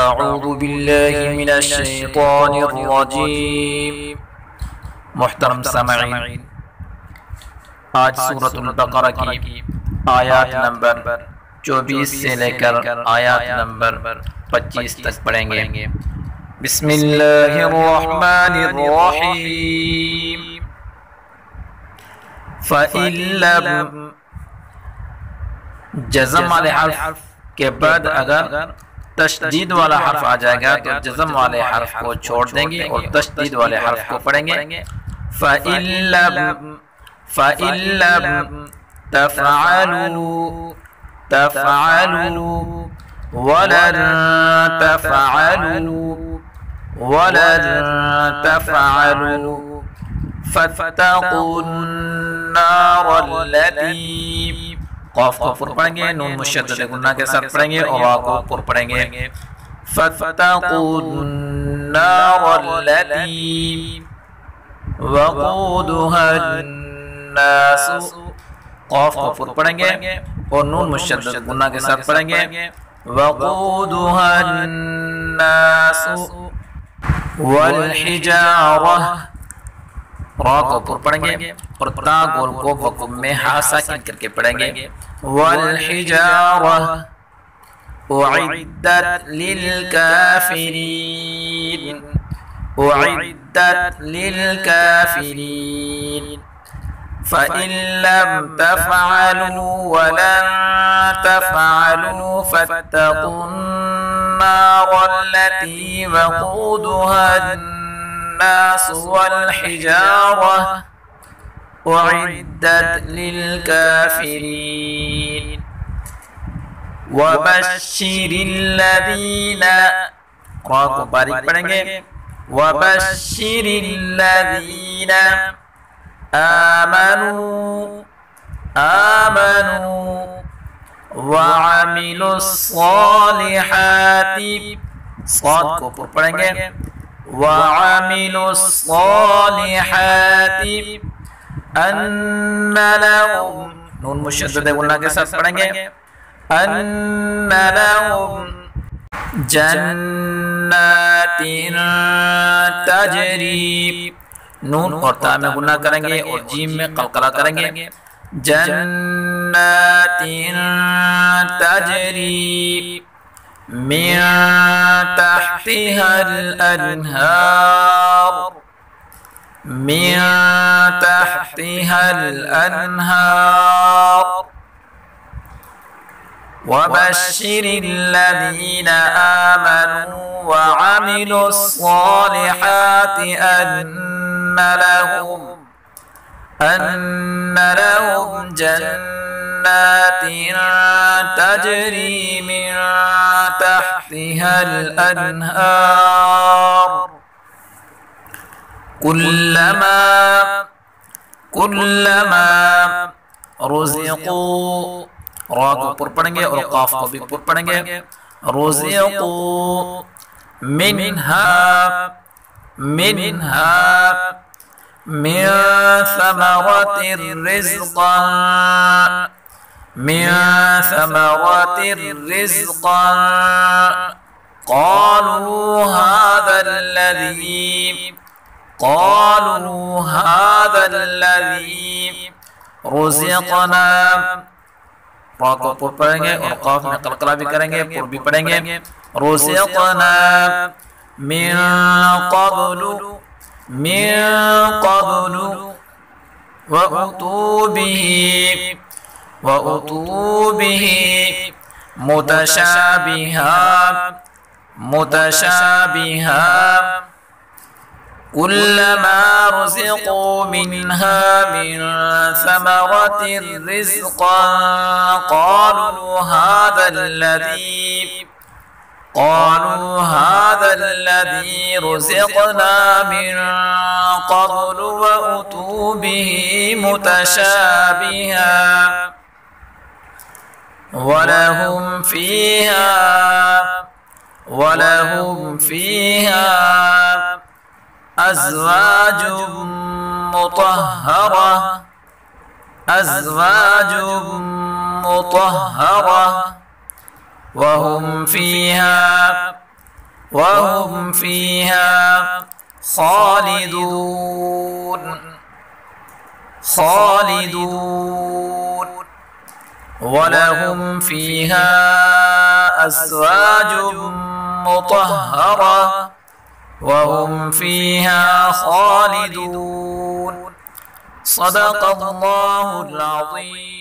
اعوذ باللہ من الشیطان الرجیم۔ محترم سامعین، آج سورۃ البقرہ کی آیات نمبر 24 سے لے کر آیات نمبر 25 تک پڑھیں گے۔ بسم اللہ الرحمن الرحیم۔ فَإِن لَّمْ، جزم والے حرف کے بعد اگر تشدید والا حرف آ جائے گا تو جزم والے حرف کو چھوڑ دیں گے اور تشدید والے حرف کو پڑھیں گے۔ فَإِن لَّمْ تَفْعَلُوا وَلَن تَفْعَلُوا فَاتَّقُوا النَّارَ الَّتِي، قاف کو پر پڑھیں گے، نون مشدد گنہ کے ساتھ پڑھیں گے اور واو کو پر پڑھیں گے۔ فَاتَّقُوا النَّارَ الَّتِي وَقُودُهَا النَّاسُ، قاف کو پر پڑھیں گے اور نون مشدد گنہ کے ساتھ پڑھیں گے۔ وَقُودُهَا النَّاسُ وَالْحِجَارَةُ، را کو پر پڑھیں گے اور تا گول کو وقم میں ہا ساکن کر کے پڑھیں گے۔ والحجارہ اعدت للکافرین، اعدت للکافرین۔ فَإِن لَّمْ تَفْعَلُوا وَلَن تَفْعَلُوا فَاتَّقُوا النَّارَ الَّتِي وَقُودُهَا النَّاسُ وَالْحِجَارَةُ اعدت للکافرین۔ وَبَشِّرِ الَّذِينَ، را کو باریک پڑھیں گے، وَبَشِّرِ الَّذِينَ آمَنُوا وَعَمِلُوا الصَّالِحَاتِ، صاد کو پر پڑھیں گے، وَعَمِلُوا الصَّالِحَاتِ أَنَّ لَهُمْ، نون مشدد گنہ کے ساتھ پڑھیں گے، أَنَّ لَهُمْ جَنَّاتٍ تَجْرِي، نون اور تا میں گنہ کریں گے اور جیم میں قلقلہ کریں گے۔ جَنَّاتٍ تَجْرِي مِن تَحْتِهَا الْأَنْهَارُ، مِن تَحْتِهَا الْأَنْهَارُ۔ وَبَشِّرِ الَّذِينَ آمَنُوا وَعَمِلُوا الصَّالِحَاتِ أَنَّ لَهُمْ جَنَّاتٍ تَجْرِي مِن تَحْتِهَا الْأَنْهَارُ كُلَّمَا رُزِقُوا، را کو پر پڑھیں گے اور قاف کو بھی پر پڑھیں گے، رُزِقُوا منها من ثمرة رزقا قالوا هذا الذي رزقنا، را کو پر پڑھیں گے اور قاف میں قلقلہ بھی کریں گے، پر بھی پڑھیں گے، رزقنا من قبل وَأُتُوا بِهِ مُتَشَابِهًا كُلَّمَا رُزِقُوا مِنْهَا مِن ثَمَرَةٍ رِزْقًا قالوا هذا الذي رزقنا من قبل وأتوا به متشابها ولهم فيها أزواج مطهرة وهم فيها وهم فيها خالدون ولهم فيها أزواج مطهرة وهم فيها خالدون صدق الله العظيم.